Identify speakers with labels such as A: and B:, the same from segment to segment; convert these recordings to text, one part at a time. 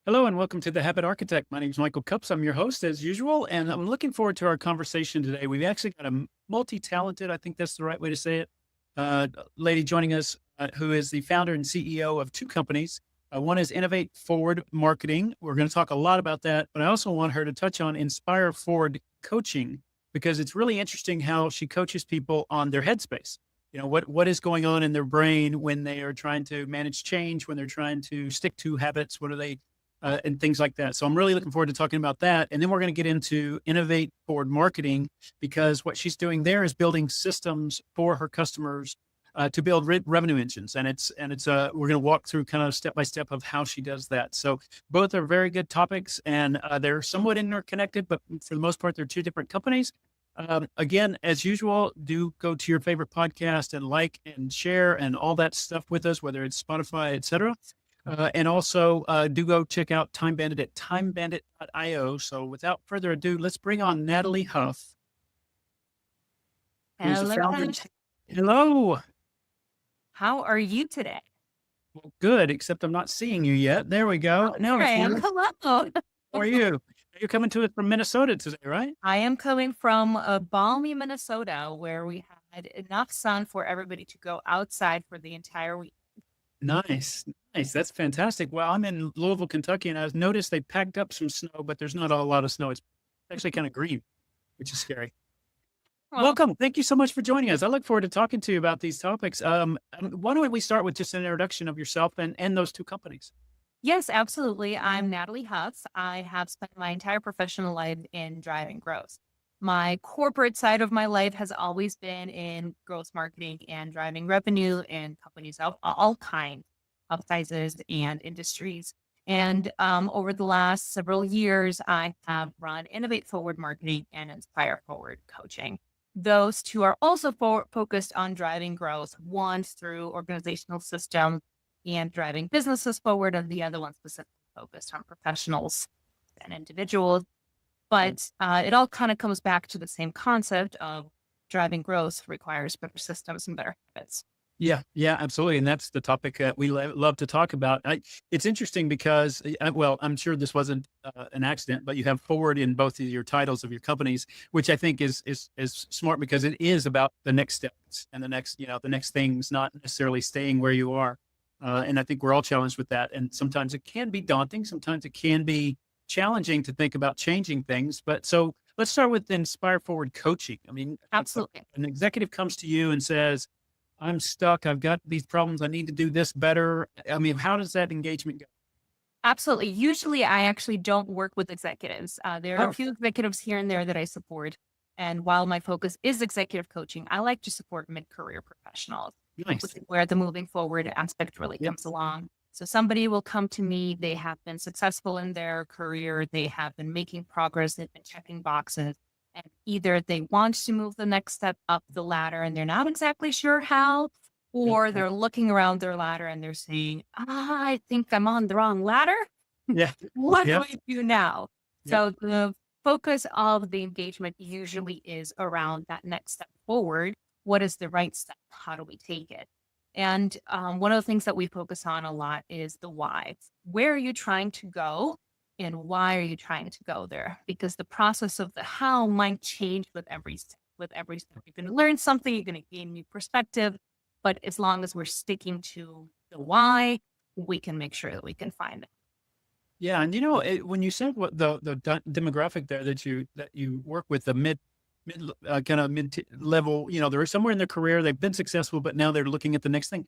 A: Hello and welcome to The Habit Architect. My name is Michael Cups. I'm your host as usual, and I'm looking forward to our conversation today. We've actually got a multi-talented, I think that's the right way to say it, lady joining us who is the founder and CEO of two companies. One is Innovate Forward Marketing. We're going to talk a lot about that, but I also want her to touch on Inspire Forward Coaching because it's really interesting how she coaches people on their headspace. You know, what is going on in their brain when they are trying to manage change, when they're trying to stick to habits, what are they and things like that. So I'm really looking forward to talking about that. And then we're going to get into Innovate Forward Marketing because what she's doing there is building systems for her customers to build revenue engines. And we're going to walk through kind of step by step of how she does that. So both are very good topics and they're somewhat interconnected, but for the most part, they're two different companies. Again, as usual, do go to your favorite podcast and like and share and all that stuff with us, whether it's Spotify, etc. And also do go check out Time Bandit at timebandit.io. So without further ado, let's bring on Nataly Huff, who's the
B: Hello.
A: founder. Hello.
B: How are you today?
A: Well, good, except I'm not seeing you yet. There we go. Now
B: Here I
A: I see
B: am.
A: you.
B: Hello.
A: How are you? You're coming to us from Minnesota today, right?
B: I am coming from balmy Minnesota where we had enough sun for everybody to go outside for the entire week.
A: Nice. Nice. That's fantastic. Well, I'm in Louisville, Kentucky, and I've noticed they packed up some snow, but there's not a lot of snow. It's actually kind of green, which is scary.
B: Well,
A: Welcome. Thank you so much for joining us. I look forward to talking to you about these topics. Why don't we start with just an introduction of yourself and those two companies?
B: yes, absolutely. I'm Nataly Huff. I have spent my entire professional life in driving growth. My corporate side of my life has always been in growth marketing and driving revenue in companies of all kinds of sizes and industries. And over the last several years, I have run Innovate Forward Marketing and Inspire Forward Coaching. Those two are also focused on driving growth, one through organizational systems and driving businesses forward, and the other one specifically focused on professionals and individuals. But it all kind of comes back to the same concept of driving growth requires better systems and better habits.
A: Yeah, yeah, absolutely. And that's the topic that we love to talk about. It's interesting because, well, I'm sure this wasn't an accident, but you have forward in both of your titles of your companies, which I think is smart because it is about the next steps and the next things, not necessarily staying where you are. And I think we're all challenged with that. And sometimes it can be daunting. Sometimes it can be challenging to think about changing things. But so let's start with Inspire Forward Coaching. I mean,
B: Absolutely.
A: an executive comes to you and says, I'm stuck. I've got these problems. I need to do this better. I mean, how does that engagement go?
B: Absolutely. Usually, I actually don't work with executives. There are
A: Oh,
B: a few executives here and there that I support. And while my focus is executive coaching, I like to support mid-career professionals,
A: nice.
B: which is where the moving forward aspect really
A: Yep.
B: comes along. So somebody will come to me, they have been successful in their career, they have been making progress, they've been checking boxes, and either they want to move the next step up the ladder and they're not exactly sure how, or
A: Okay.
B: they're looking around their ladder and they're saying, I think I'm on the wrong ladder.
A: Yeah.
B: What do
A: Yep.
B: I do now?
A: Yep.
B: So the focus of the engagement usually is around that next step forward. What is the right step? How do we take it? And one of the things that we focus on a lot is the why. Where are you trying to go? And why are you trying to go there? Because the process of the how might change with every step. With every step, you're going to learn something, you're going to gain new perspective. But as long as we're sticking to the why, we can make sure that we can find it.
A: Yeah. And when you said what demographic there that you work with, the kind of mid level, they're somewhere in their career, they've been successful, but now they're looking at the next thing.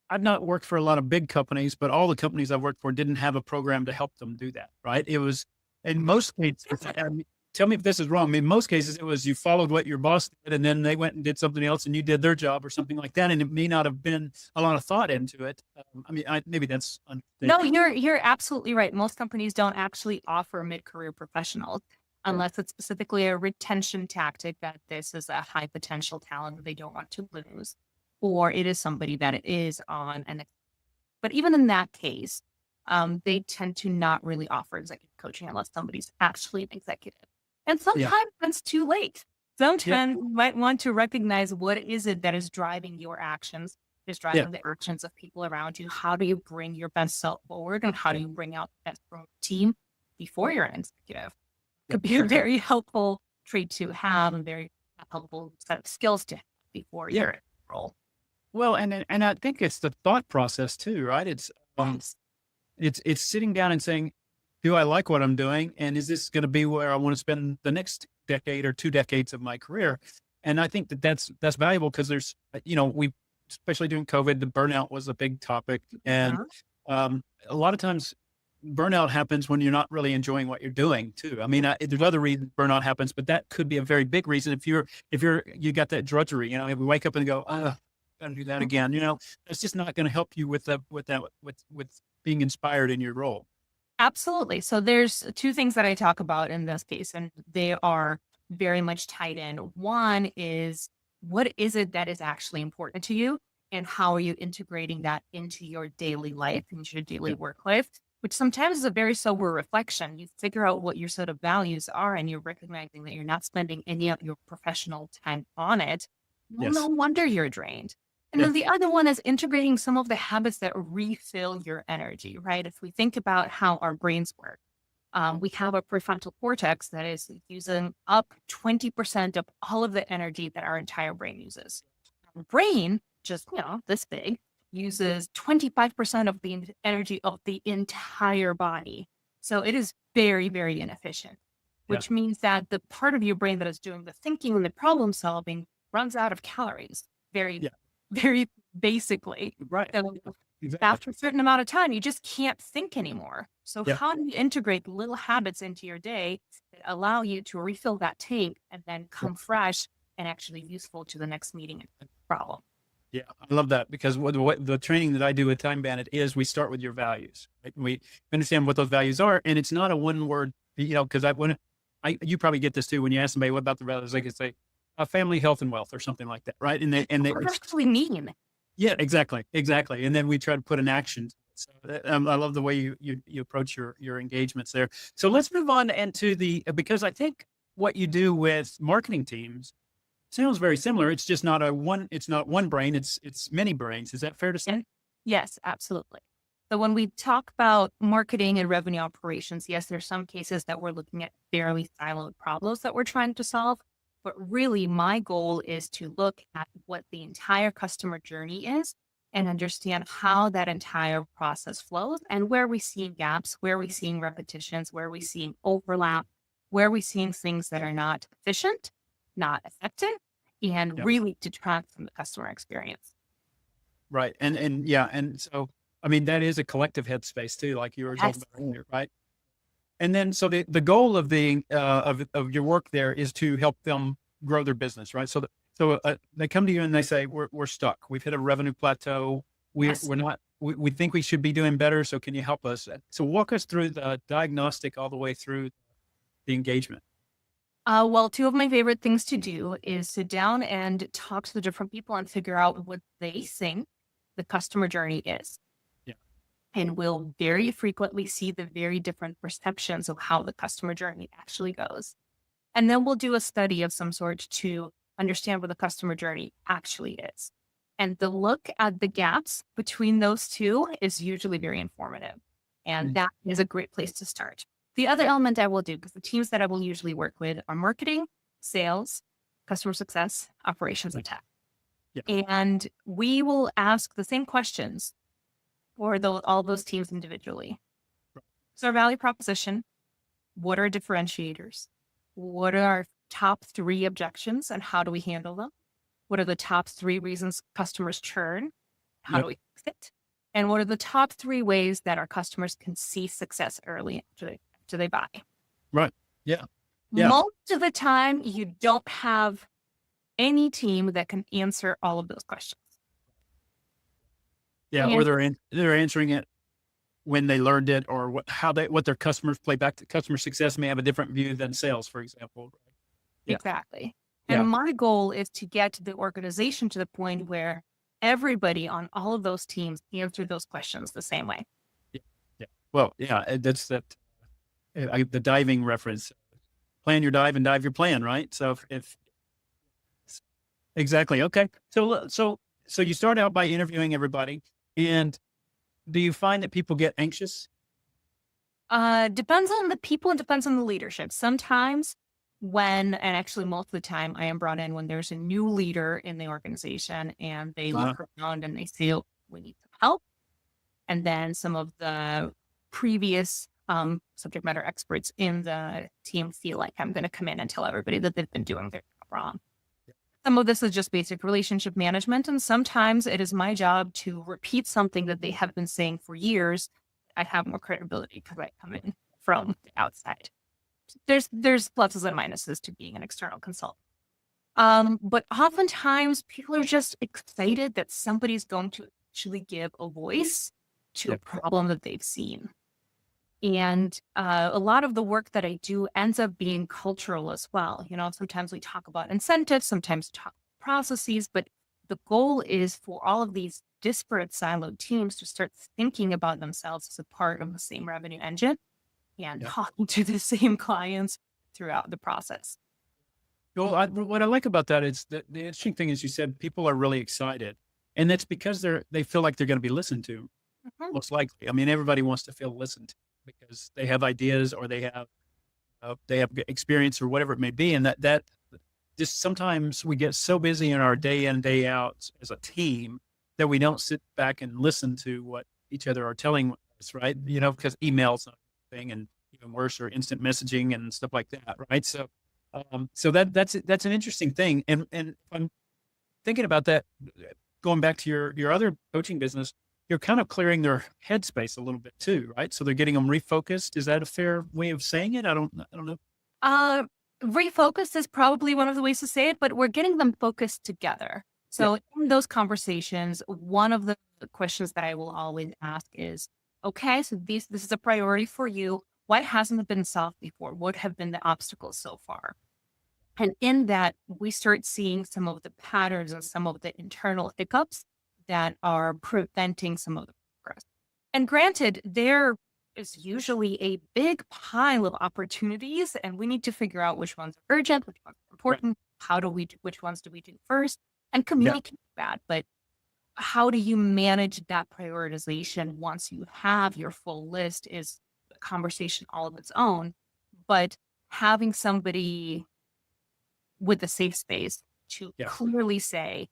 A: I've not worked for a lot of big companies, but all the companies I've worked for didn't have a program to help them do that, right? It was in most cases, I mean, tell me if this is wrong. I mean, in most cases, it was you followed what your boss did, and then they went and did something else, and you did their job or something like that, and it may not have been a lot of thought into it. I mean, maybe that's
B: No, you're absolutely right. Most companies don't actually offer mid-career professionals unless it's specifically a retention tactic that this is a high potential talent that they don't want to lose, or it is somebody that it is on an. But even in that case, they tend to not really offer executive coaching unless somebody's actually an executive. And
A: yeah,
B: sometimes it's too late.
A: yeah,
B: Sometimes you might want to recognize what is it that is driving your actions is
A: Yeah.
B: driving the actions of people around you. How do you bring your best self forward, and how do you bring out the best from your team before you're an executive? Could be a very helpful trait to have, and very helpful set of skills to have before
A: Yeah.
B: you're in a role.
A: Well, and I think it's the thought process too, right?
B: Yes.
A: It's sitting down and saying, do I like what I'm doing? And is this going to be where I want to spend the next decade or 2 decades of my career? And I think that that's valuable because there's, we, especially during COVID, the burnout was a big topic. And a lot of times burnout happens when you're not really enjoying what you're doing too. I mean, there's other reasons burnout happens, but that could be a very big reason. If you got that drudgery, if we wake up and go, gotta do that again, it's just not going to help you with being inspired in your role.
B: Absolutely. So there's two things that I talk about in this case, and they are very much tied in. One is, what is it that is actually important to you, and how are you integrating that into your daily life, into your daily work life, which sometimes is a very sober reflection. You figure out what your sort of values are, and you're recognizing that you're not spending any of your professional time on it. Well,
A: Yes.
B: no wonder you're drained. And then the other one is integrating some of the habits that refill your energy, right? If we think about how our brains work, we have a prefrontal cortex that is using up 20% of all of the energy that our entire brain uses. Our brain, just, this big, uses 25% of the energy of the entire body. So it is very, very inefficient, which means that the part of your brain that is doing the thinking and the problem solving runs out of calories very basically.
A: Right.
B: So
A: Exactly.
B: after a certain amount of time, you just can't think anymore. So how do you integrate little habits into your day that allow you to refill that tank and then come fresh and actually useful to the next meeting and problem?
A: Yeah, I love that, because what the training that I do with Time Bandit is, we start with your values, right? We understand what those values are, and it's not a one word, because you probably get this too when you ask somebody, what about the values? They could say, family, health, and wealth, or something like that, right? And they
B: Perfectly mean.
A: Yeah, exactly. And then we try to put an action. So I love the way you approach your engagements there. So let's move on into because I think what you do with marketing teams sounds very similar. It's just not one brain. It's many brains. Is that fair to say?
B: Yes, absolutely. So when we talk about marketing and revenue operations, yes, there's some cases that we're looking at fairly siloed problems that we're trying to solve. But really, my goal is to look at what the entire customer journey is and understand how that entire process flows, and where we see gaps, where we seeing repetitions, where we seeing overlap, where we seeing things that are not efficient, not effective, and really detract from the customer experience.
A: Right. And so, I mean, that is a collective headspace too, like you were talking about earlier, right? And then, so the goal of of your work there is to help them grow their business, right? So they come to you and they say, we're stuck. We've hit a revenue plateau. We're not. We think we should be doing better. So can you help us? So walk us through the diagnostic all the way through the engagement.
B: Well, two of my favorite things to do is sit down and talk to the different people and figure out what they think the customer journey is. And we'll very frequently see the very different perceptions of how the customer journey actually goes. And then we'll do a study of some sort to understand what the customer journey actually is. And the look at the gaps between those two is usually very informative. And that is a great place to start. The other element I will do, because the teams that I will usually work with are marketing, sales, customer success, operations, and tech. And we will ask the same questions for all those teams individually. So our value proposition, what are differentiators? What are our top 3 objections and how do we handle them? What are the top 3 reasons customers churn? How do we fix it? And what are the top 3 ways that our customers can see success early after they buy?
A: Right. Yeah.
B: Most of the time, you don't have any team that can answer all of those questions.
A: Yeah, or they're answering it when they learned it, or what their customers play back to. Customer success may have a different view than sales, for example.
B: Exactly. And my goal is to get the organization to the point where everybody on all of those teams answer those questions the same way.
A: Yeah. Well, that's the diving reference. Plan your dive and dive your plan, right? So if exactly. Okay. So So you start out by interviewing everybody, and do you find that people get anxious?
B: Depends on the people and depends on the leadership. Sometimes and actually most of the time I am brought in when there's a new leader in the organization and they
A: Uh,
B: look around and they say, "Oh, we need some help." And then some of the previous subject matter experts in the team feel like I'm going to come in and tell everybody that they've been doing their job wrong. Some of this is just basic relationship management. And sometimes it is my job to repeat something that they have been saying for years. I have more credibility because I come in from the outside. There's pluses and minuses to being an external consultant. But oftentimes people are just excited that somebody's going to actually give a voice to a
A: Yep.
B: problem that they've seen. And a lot of the work that I do ends up being cultural as well. Sometimes we talk about incentives, sometimes talk processes, but the goal is for all of these disparate siloed teams to start thinking about themselves as a part of the same revenue engine and
A: Yeah.
B: talking to the same clients throughout the process.
A: Well, what I like about that is that the interesting thing is you said people are really excited, and that's because they feel like they're going to be listened to.
B: Mhm.
A: Most likely, I mean, everybody wants to feel listened to because they have ideas or they have experience or whatever it may be, and that just sometimes we get so busy in our day in day out as a team that we don't sit back and listen to what each other are telling us, right? Because emails and thing, and even worse, or instant messaging and stuff like that, right? So that's an interesting thing, and if I'm thinking about that, going back to your other coaching business, you're kind of clearing their headspace a little bit too, right? So they're getting them refocused. Is that a fair way of saying it? I don't know.
B: Uh, Refocus is probably one of the ways to say it, but we're getting them focused together.
A: Yeah.
B: So in those conversations, one of the questions that I will always ask is, okay, so this is a priority for you. What hasn't been solved before? What have been the obstacles so far? And in that, we start seeing some of the patterns and some of the internal hiccups that are preventing some of the progress. And granted, there is usually a big pile of opportunities, and we need to figure out which ones are urgent, which ones are important. Which ones do we do first? And communicate that. But how do you manage that prioritization once you have your full list is a conversation all of its own. But having somebody with a safe space to
A: Yeah.
B: clearly say,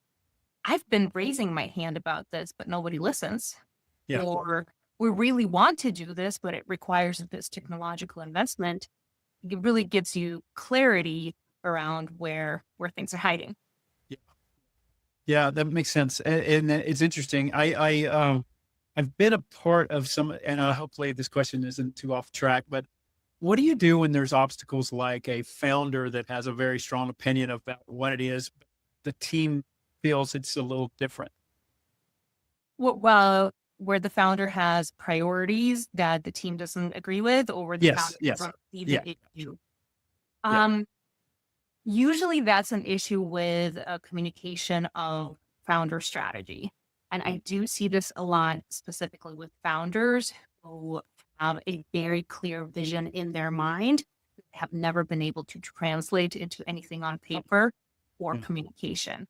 B: I've been raising my hand about this, but nobody listens.
A: Yeah.
B: Or we really want to do this, but it requires this technological investment. It really gives you clarity around where things are hiding.
A: Yeah, that makes sense, and it's interesting. I've been a part of some, and hopefully this question isn't too off track, but what do you do when there's obstacles like a founder that has a very strong opinion about what it is, but the team feels it's a little different?
B: Well, where the founder has priorities that the team doesn't agree with, or where the
A: Yes,
B: founder
A: yes.
B: doesn't see
A: Yeah.
B: the issue.
A: Yeah.
B: Usually that's an issue with a communication of founder strategy. And I do see this a lot specifically with founders who have a very clear vision in their mind, have never been able to translate into anything on paper or
A: Mm.
B: communication.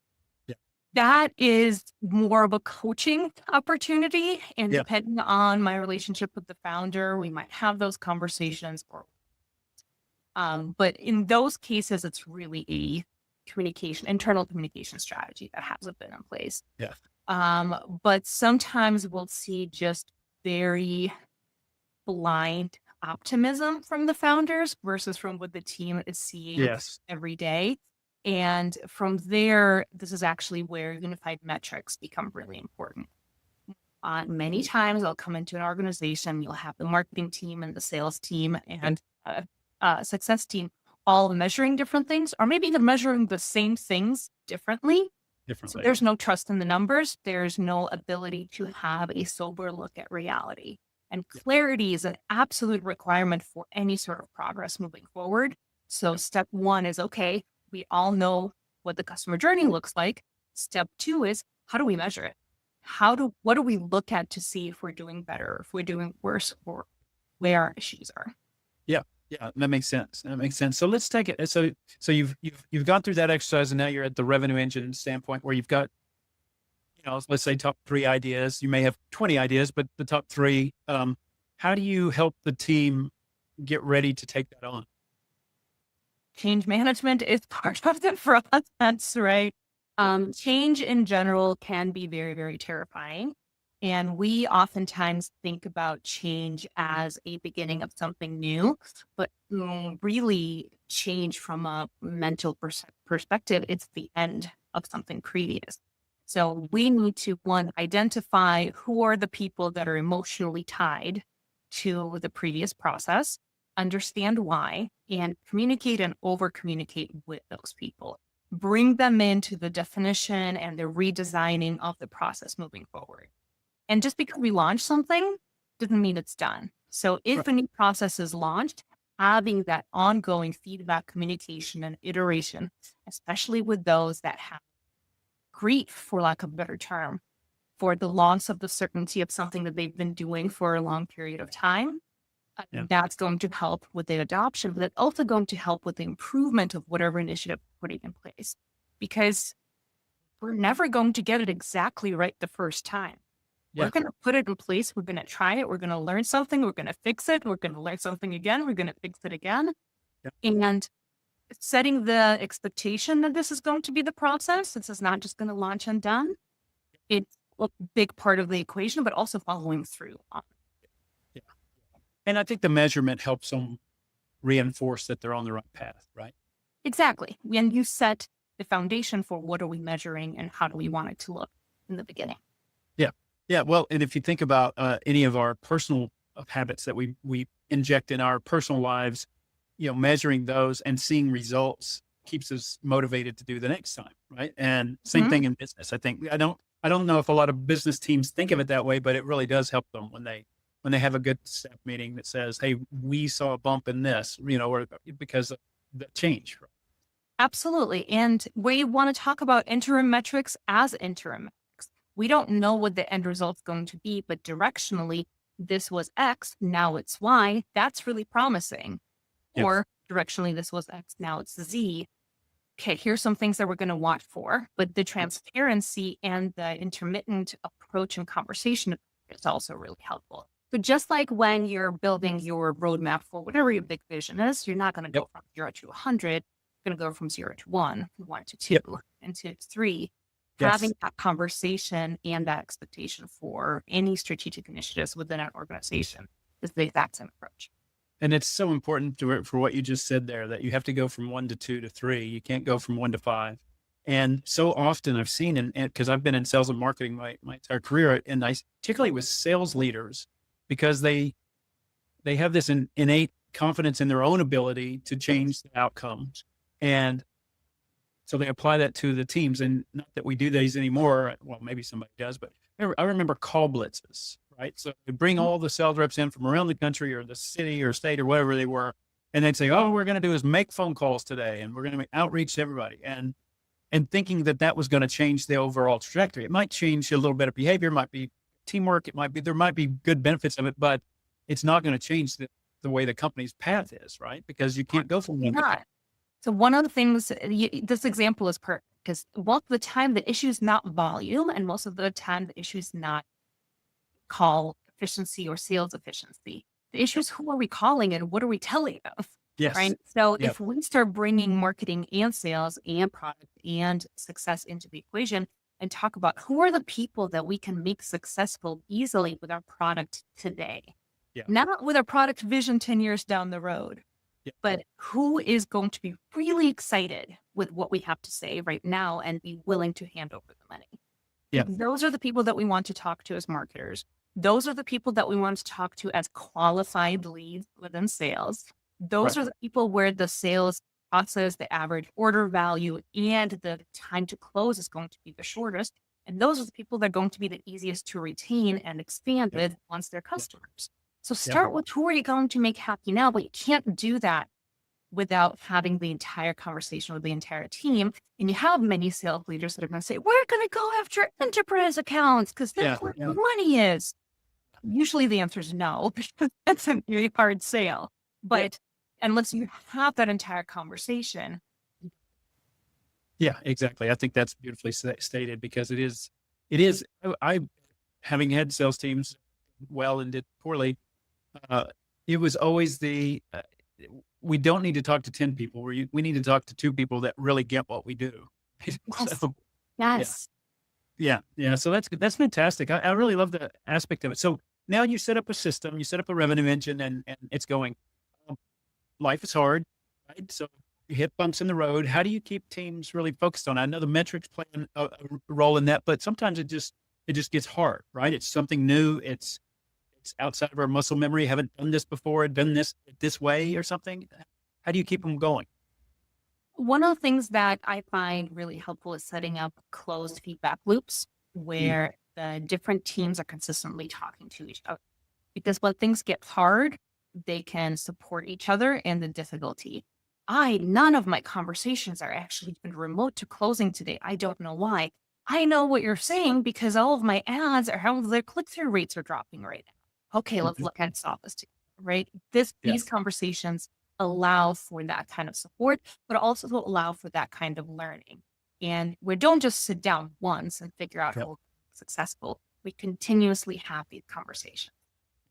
A: Yeah.
B: That is more of a coaching opportunity. And
A: Yeah.
B: depending on my relationship with the founder, we might have those conversations or but in those cases, it's really a internal communication strategy that hasn't been in place.
A: Yeah.
B: But sometimes we'll see just very blind optimism from the founders versus from what the team is seeing
A: Yes.
B: every day. And from there, this is actually where unified metrics become really important. Many times I'll come into an organization, you'll have the marketing team and the sales team and success team all measuring different things, or maybe even measuring the same things differently. So
A: Differently.
B: there's no trust in the numbers. There's no ability to have a sober look at reality. And clarity is an absolute requirement for any sort of progress moving forward. So step one is, okay, we all know what the customer journey looks like. Step two is, how do we measure it? What do we look at to see if we're doing better, if we're doing worse, or where our issues are?
A: Yeah, that makes sense. That makes sense. So let's take it. So you've gone through that exercise, and now you're at the revenue engine standpoint where you've got, let's say top 3 ideas. You may have 20 ideas, but the top three, how do you help the team get ready to take that on?
B: Change management is part of the process, right? Change in general can be very, very terrifying. And we oftentimes think about change as a beginning of something new, but really change from a mental perspective, it's the end of something previous. So we need to, one, identify who are the people that are emotionally tied to the previous process, understand why, and communicate and over communicate with those people. Bring them into the definition and the redesigning of the process moving forward. And just because we launch something doesn't mean it's done. So if
A: Right.
B: a new process is launched, having that ongoing feedback, communication, and iteration, especially with those that have grief, for lack of a better term, for the loss of the certainty of something that they've been doing for a long period of time,
A: Yeah.
B: that's going to help with the adoption, but it's also going to help with the improvement of whatever initiative we're putting in place. Because we're never going to get it exactly right the first time.
A: Yeah.
B: We're going to put it in place. We're going to try it. We're going to learn something. We're going to fix it. We're going to learn something again. We're going to fix it again.
A: Yeah.
B: And setting the expectation that this is going to be the process. This is not just going to launch and done. It's a big part of the equation, but also following through on.
A: Yeah. And I think the measurement helps them reinforce that they're on the right path, right?
B: Exactly. When you set the foundation for what are we measuring and how do we want it to look in the beginning.
A: Yeah. Yeah. Well, and if you think about any of our personal habits that we inject in our personal lives, measuring those and seeing results keeps us motivated to do the next time. Right. And same thing in business. I think I don't know if a lot of business teams think of it that way, but it really does help them when they have a good staff meeting that says, hey, we saw a bump in this, or because of the change.
B: Absolutely. And we want to talk about interim metrics as interim metrics. We don't know what the end result's going to be, but directionally, this was X, now it's Y. That's really promising.
A: Yeah.
B: Or directionally, this was X, now it's Z. Okay, here's some things that we're going to watch for, but the transparency and the intermittent approach and conversation is also really helpful. So just like when you're building your roadmap for whatever your big vision is, you're not going to go from 0 to 100. You're going to go from 0 to 1, 1 to 2, and 2 to 3.
A: Yes.
B: Having that conversation and that expectation for any strategic initiatives within an organization is the exact same approach.
A: And it's so important for what you just said there, that you have to go from 1 to 2 to 3. You can't go from 1 to 5. And so often I've seen, and because I've been in sales and marketing my entire career, and particularly with sales leaders, because they have this innate confidence in their own ability to change the outcomes. And so they apply that to the teams, and not that we do these anymore. Well, maybe somebody does, but I remember call blitzes, right? So they bring all the sales reps in from around the country or the city or state or whatever they were. And they'd say, oh, we're going to do is make phone calls today, and we're going to make outreach to everybody. And thinking that was going to change the overall trajectory. It might change a little bit of behavior, might be teamwork. There might be good benefits of it, but it's not going to change the way the company's path is, right? Because you can't go from one to
B: Not. So one of the things, this example is perfect because most of the time the issue is not volume, and most of the time the issue is not call efficiency or sales efficiency. The issue is who are we calling and what are we telling them?
A: Yes.
B: Right. So
A: Yep.
B: if we start bringing marketing and sales and product and success into the equation and talk about who are the people that we can make successful easily with our product today,
A: Yeah.
B: not with our product vision 10 years down the road,
A: Yeah.
B: but who is going to be really excited with what we have to say right now and be willing to hand over the money.
A: Yeah.
B: Those are the people that we want to talk to as marketers. Those are the people that we want to talk to as qualified leads within sales. Those
A: Right.
B: are the people where the sales process, the average order value, and the time to close is going to be the shortest. And those are the people that are going to be the easiest to retain and expand with once they're customers. So start with who are you going to make happy now, but you can't do that without having the entire conversation with the entire team. And you have many sales leaders that are going to say, we're going to go after enterprise accounts because that's where the money is. Usually the answer is no, because that's a very hard sale. But unless you have that entire conversation.
A: Yeah, exactly. I think that's beautifully stated, because it is It is. I having had sales teams well and did poorly. Uh, it was always we don't need to talk to 10 people. We need to talk to 2 people that really get what we do.
B: Yes.
A: So yeah,
B: Yes.
A: yeah. So that's good. That's fantastic. I really love the aspect of it. So now you set up a system, you set up a revenue engine, and it's going. Um, Life is hard, right? So you hit bumps in the road. How do you keep teams really focused on it? I know the metrics play a role in that, but sometimes it just gets hard, right? It's something new. It's outside of our muscle memory. Haven't done this before, done this way or something. How do you keep them going?
B: One of the things that I find really helpful is setting up closed feedback loops
A: Mm,
B: where the different teams are consistently talking to each other. Because when things get hard, they can support each in the difficulty. None of my conversations are actually even remote to closing today. I don't know why. I know what you're saying because all of my ads are how their click-through rates are dropping right now. Okay, let's
A: mhm.
B: look at solve this together, right?
A: Yeah,
B: These conversations allow for that kind of support, but also allow for that kind of learning. And we don't just sit down once and figure out
A: yeah,
B: how we're successful. We continuously have these conversations.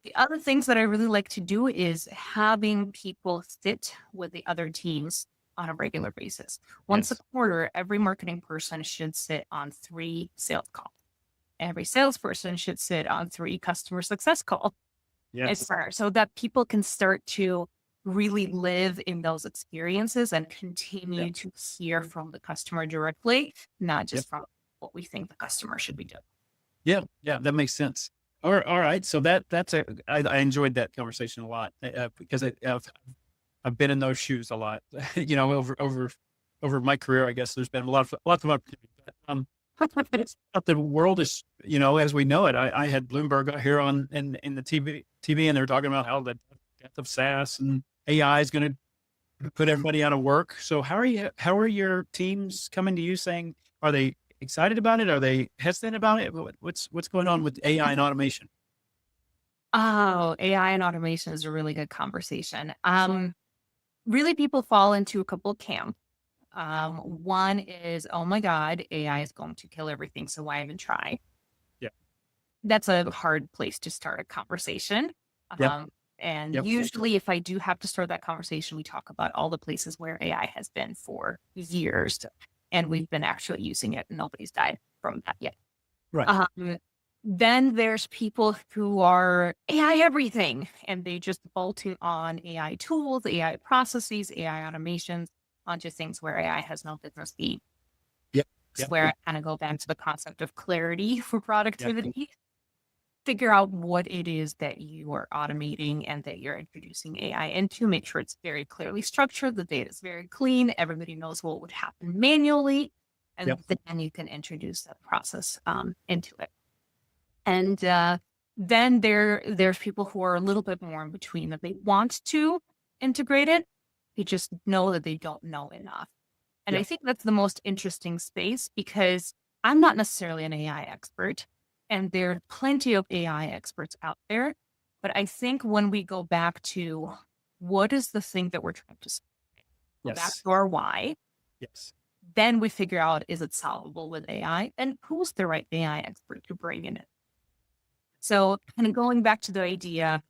B: The other things that I really like to do is having people sit with the other teams on a regular basis. Once a
A: yes,
B: quarter, every marketing person should sit on 3 sales calls. Every salesperson should sit on 3 customer success calls,
A: yes,
B: so that people can start to really live in those experiences and
A: yeah,
B: continue to hear from the customer directly, not
A: yep,
B: just from what we think the customer should be doing.
A: yeah, yeah. That makes sense. All right. So I enjoyed that conversation a lot because I've been in those shoes a lot. Over my career, I guess there's been lots of opportunities. But, it's not the world is, as we know it. I had Bloomberg out here in the TV, and they're talking about how the death of SaaS and AI is going to put everybody out of work. So how are your teams coming to you saying, are they excited about it? Are they hesitant about it? What's going on with AI and automation?
B: Oh, AI and automation is a really good conversation. Really, people fall into a couple of camps. One is, oh my God, AI is going to kill everything, so why even try?
A: Yeah.
B: That's a hard place to start a conversation.
A: Yep.
B: And
A: Yep.
B: usually, if I do have to start that conversation, we talk about all the places where AI has been for years, and we've been actually using it, and nobody's died from that yet.
A: Right.
B: Um, then there's people who are AI everything, and they just bolting on AI tools, AI processes, AI automations onto things where AI has no business being.
A: Yep.
B: It's
A: Yep.
B: where I kind of go back to the concept of clarity for
A: Yep.
B: productivity. Figure out what it is that you are automating and that you're introducing AI into. Make sure it's very clearly structured, the data is very clean, everybody knows what would happen manually, and
A: Yep.
B: then you can introduce that process into it. And then there's people who are a little bit more in between that they want to integrate it. They just know that they don't know enough. And I
A: Yep.
B: think that's the most interesting space because I'm not necessarily an AI expert, and there are plenty of AI experts out there. But I think when we go back to what is the thing that we're trying to go back
A: Yes.
B: to our why,
A: Yes.
B: then we figure out is it solvable with AI and who's the right AI expert to bring in it. So kind of going back to the idea,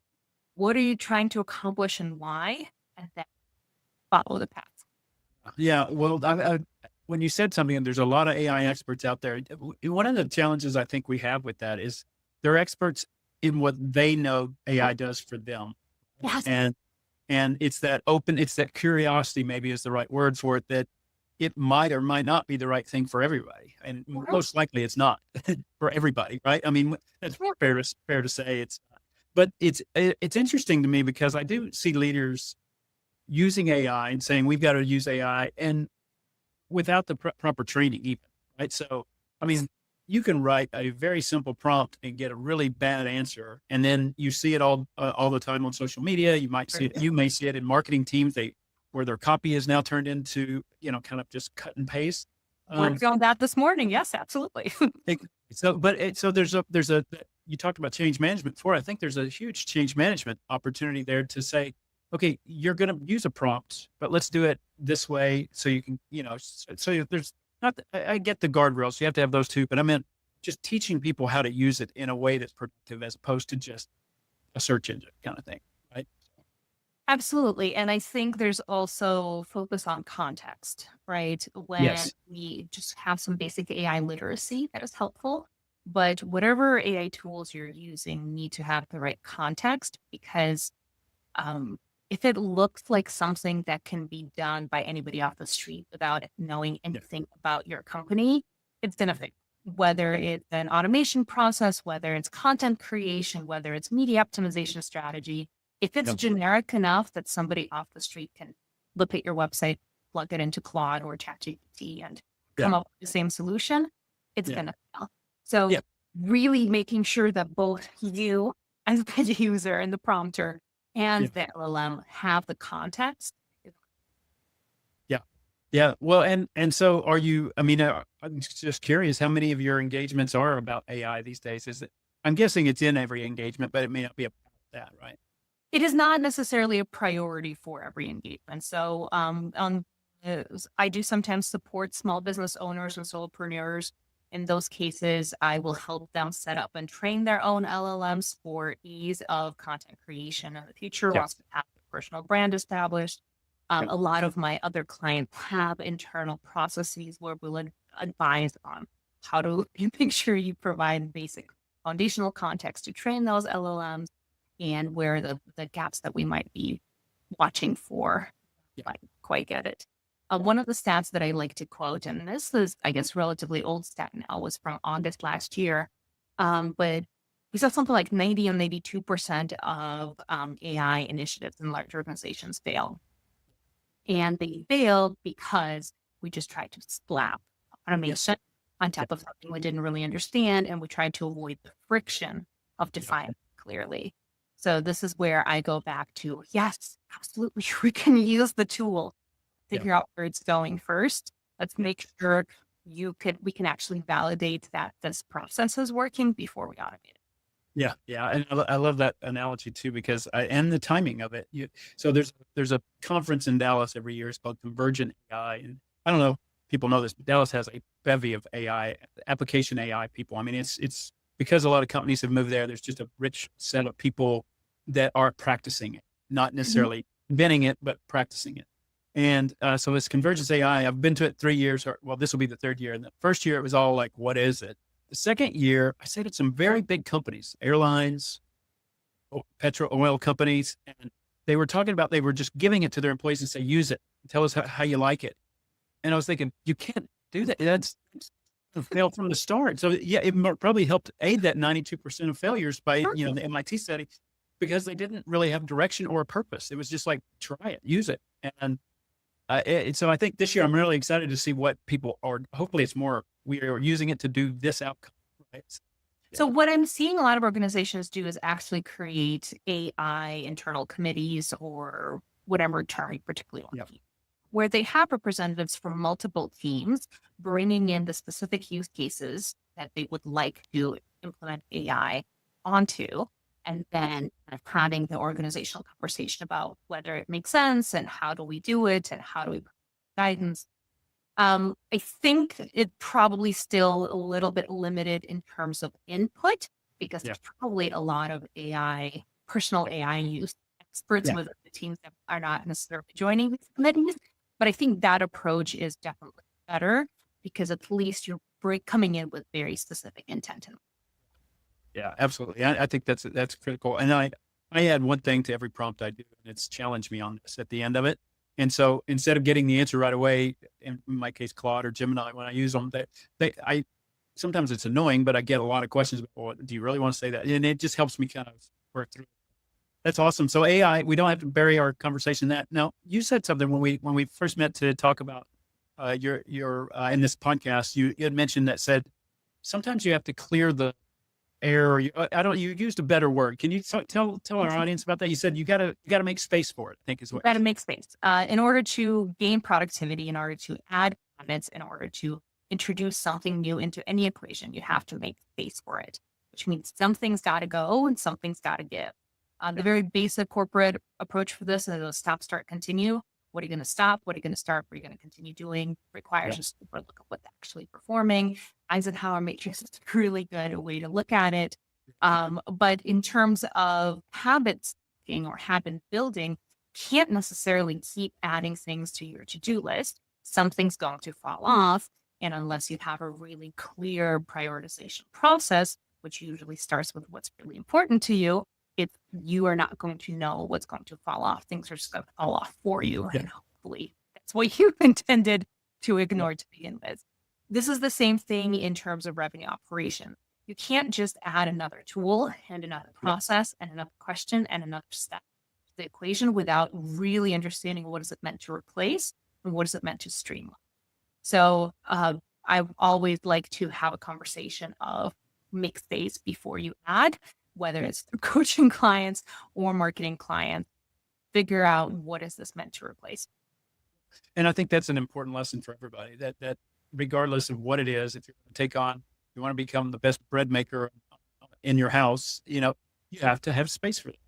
B: what are you trying to accomplish and why? And then follow the path.
A: Yeah. Well, when you said something, and there's a lot of AI experts out there. One of the challenges I think we have with that is they're experts in what they know AI does for them,
B: Yes.
A: and it's that curiosity, maybe is the right word for it, that it might or might not be the right thing for everybody, and most likely it's not for everybody, right? I mean, it's fair to say it's not. But it's interesting to me because I do see leaders using AI and saying we've got to use AI, and without the proper training even, right? So, I mean, you can write a very simple prompt and get a really bad answer, and then you see it all the time on social media. You may see it in marketing teams, where their copy is now turned into, kind of just cut and paste. Um,
B: Worked on that this morning. Yes, absolutely.
A: it- so there's a you talked about change management before. I think there's a huge change management opportunity there to say, okay, you're going to use a prompt, but let's do it this way so you can, there's not. I get the guardrails. You have to have those too, but I meant just teaching people how to use it in a way that's productive as opposed to just a search engine kind of thing, right?
B: Absolutely. And I think there's also focus on context, right? When
A: Yes.
B: we just have some basic AI literacy, that is helpful. But whatever AI tools you're using need to have the right context because um, if it looks like something that can be done by anybody off the street without knowing
A: Yeah.
B: anything about your company, it's going to fail. Whether it's an automation process, whether it's content creation, whether it's media optimization strategy, if it's
A: Yeah.
B: generic enough that somebody off the street can look at your website, plug it into Claude or ChatGPT and
A: Yeah.
B: come up with the same solution, it's
A: Yeah.
B: going to fail. So
A: Yeah.
B: really making sure that both you as the user and the prompter and
A: Yeah.
B: the LLM have the context.
A: Yeah. Yeah. Well, and so are you, I mean, I'm just curious how many of your engagements are about AI these days? Is it, I'm guessing it's in every engagement, but it may not be about that, right?
B: It is not necessarily a priority for every engagement. So, I do sometimes support small business owners and solopreneurs. In those cases, I will help them set up and train their own LLMs for ease of content creation in the future
A: Yeah.
B: once we have a personal brand established.
A: Yeah.
B: A lot of my other clients have internal processes where we'll advise on how to make sure you provide basic foundational context to train those LLMs and where the gaps that we might be watching for.
A: Yeah.
B: I quite get it. One of the stats that I like to quote, and this is, I guess, relatively old stat now, was from August last year. But we saw something like 90 and 92% of AI initiatives in large organizations fail. And they failed because we just tried to slap automation on top of something we didn't really understand. And we tried to avoid the friction of defining clearly. So this is where I go back to, yes, absolutely. We can use the tool, figure out where it's going first. Let's make sure we can actually validate that this process is working before we automate it.
A: Yeah, yeah, and I love that analogy too because and the timing of it. So there's a conference in Dallas every year. It's called Convergent AI, and I don't know if people know this, but Dallas has a bevy of AI application AI people. I mean, it's because a lot of companies have moved there. There's just a rich set of people that are practicing it, not necessarily inventing it, but practicing it. And so it's Convergence AI. I've been to it 3 years, or well, this will be the third year. And the first year it was all like, what is it? The second year, I said it's some very big companies, airlines, petrol oil companies, and they were talking about they were just giving it to their employees and say, use it, tell us how you like it. And I was thinking, you can't do that. That's failed from the start. So yeah, it probably helped aid that 92% of failures by the MIT study because they didn't really have direction or a purpose. It was just like, try it, use it, and so I think this year I'm really excited to see what people are. Hopefully, it's more we are using it to do this outcome. Right?
B: So what I'm seeing a lot of organizations do is actually create AI internal committees or whatever term you particularly want to use, where they have representatives from multiple teams bringing in the specific use cases that they would like to implement AI onto, and then kind of having the organizational conversation about whether it makes sense and how do we do it and how do we provide guidance. I think it probably still a little bit limited in terms of input because there's probably a lot of AI, personal AI use experts with the teams that are not necessarily joining these committees. But I think that approach is definitely better because at least you're coming in with very specific intent.
A: Yeah, absolutely. I think that's critical. And I add one thing to every prompt I do, and it's challenge me on this at the end of it. And so instead of getting the answer right away, in my case, Claude or Gemini, when I use them, I sometimes it's annoying, but I get a lot of questions. Well, do you really want to say that? And it just helps me kind of work through. That's awesome. So AI, we don't have to bury our conversation in that. Now, you said something when we first met to talk about your in this podcast. You had mentioned that said sometimes you have to clear the air. You used a better word. Can you tell our audience about that? You said you gotta make space for it, I think is what.
B: Got to make space in order to gain productivity, in order to add comments, in order to introduce something new into any equation. You have to make space for it, which means something's got to go and something's got to give. The very basic corporate approach for this is a stop, start, continue. What are you going to stop? What are you going to start? What are you going to continue doing? Requires
A: Yeah.
B: just a look at what's actually performing. Eisenhower matrix is a really good way to look at it. But in terms of habits or habit building, can't necessarily keep adding things to your to-do list. Something's going to fall off. And unless you have a really clear prioritization process, which usually starts with what's really important to you, if you are not going to know what's going to fall off, things are just going to fall off for you.
A: Yeah.
B: And hopefully that's what you intended to
A: Yeah.
B: ignore to begin with. This is the same thing in terms of revenue operation. You can't just add another tool and another
A: Yeah.
B: process and another question and another step to the equation without really understanding what is it meant to replace and what is it meant to streamline. So I always like to have a conversation of make space before you add, whether it's through coaching clients or marketing clients, figure out what is this meant to replace.
A: And I think that's an important lesson for everybody that regardless of what it is, if you're going to take on, you want to become the best bread maker in your house, you have to have space for it.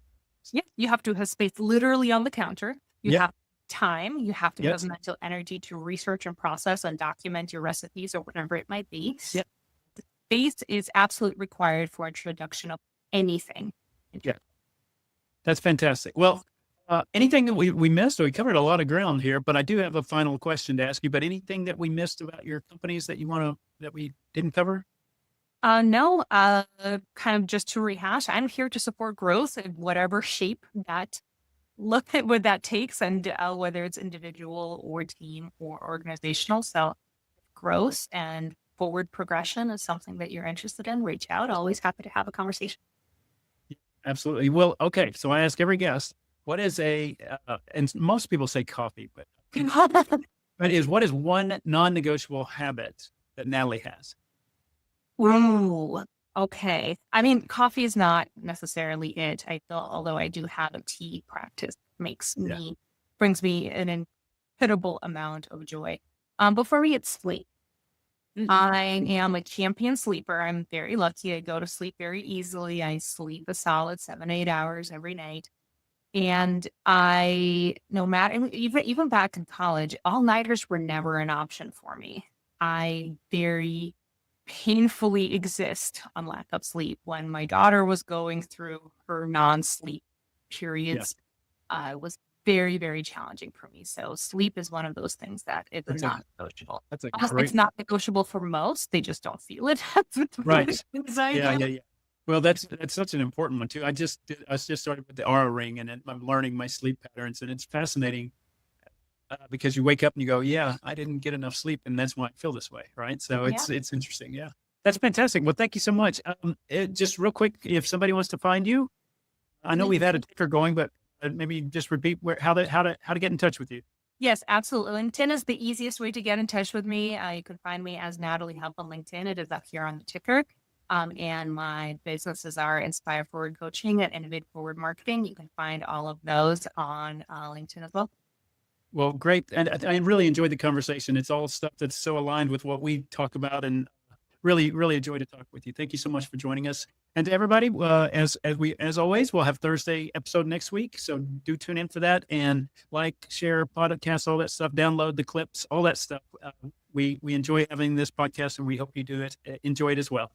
B: Yeah, you have to have space literally on the counter. You
A: Yep.
B: have time. You have to
A: Yep.
B: have mental energy to research and process and document your recipes or whatever it might be.
A: Yep.
B: The space is absolutely required for introduction of anything.
A: Yeah. That's fantastic. Well, anything that we missed? We covered a lot of ground here, but I do have a final question to ask you. But anything that we missed about your companies that that we didn't cover?
B: No, kind of just to rehash, I'm here to support growth in whatever shape that look at what that takes and whether it's individual or team or organizational. So growth and forward progression is something that you're interested in, reach out. Always happy to have a conversation.
A: Absolutely. Well, okay. So I ask every guest, what is and most people say coffee, but what is one non-negotiable habit that Nataly has?
B: Ooh, okay. I mean, coffee is not necessarily it. I feel, although I do have a tea practice,
A: Yeah.
B: brings me an incredible amount of joy. But for me, it's sleep. I am a champion sleeper. I'm very lucky. I go to sleep very easily. I sleep a solid 7, 8 hours every night. And no matter, and even back in college, all-nighters were never an option for me. I very painfully exist on lack of sleep. When my daughter was going through her non-sleep
A: Yeah.
B: periods, it was very, very challenging for me. So sleep is one of those things that it's
A: That's
B: not negotiable.
A: That's a
B: Honestly, it's
A: great,
B: not negotiable for most. They just don't feel it. That's what the
A: right.
B: things I
A: Yeah.
B: do.
A: Yeah. Yeah. Well, that's such an important one too. I just started with the Aura ring and I'm learning my sleep patterns and it's fascinating because you wake up and you go, yeah, I didn't get enough sleep. And that's why I feel this way. Right. So
B: Yeah.
A: it's interesting. Yeah. That's fantastic. Well, thank you so much. Just real quick, if somebody wants to find you, I know we've had a ticker going, but maybe just repeat how to get in touch with you.
B: Yes, absolutely. LinkedIn is the easiest way to get in touch with me. You can find me as Nataly Huff on LinkedIn. It is up here on the ticker. And my businesses are Inspire Forward Coaching and Innovate Forward Marketing. You can find all of those on LinkedIn as well.
A: Well, great. And I really enjoyed the conversation. It's all stuff that's so aligned with what we talk about and really, really enjoyed to talk with you. Thank you so much for joining us. And to everybody, as always, we'll have Thursday episode next week. So do tune in for that and share podcasts, all that stuff, download the clips, all that stuff. We enjoy having this podcast and we hope you enjoy it as well.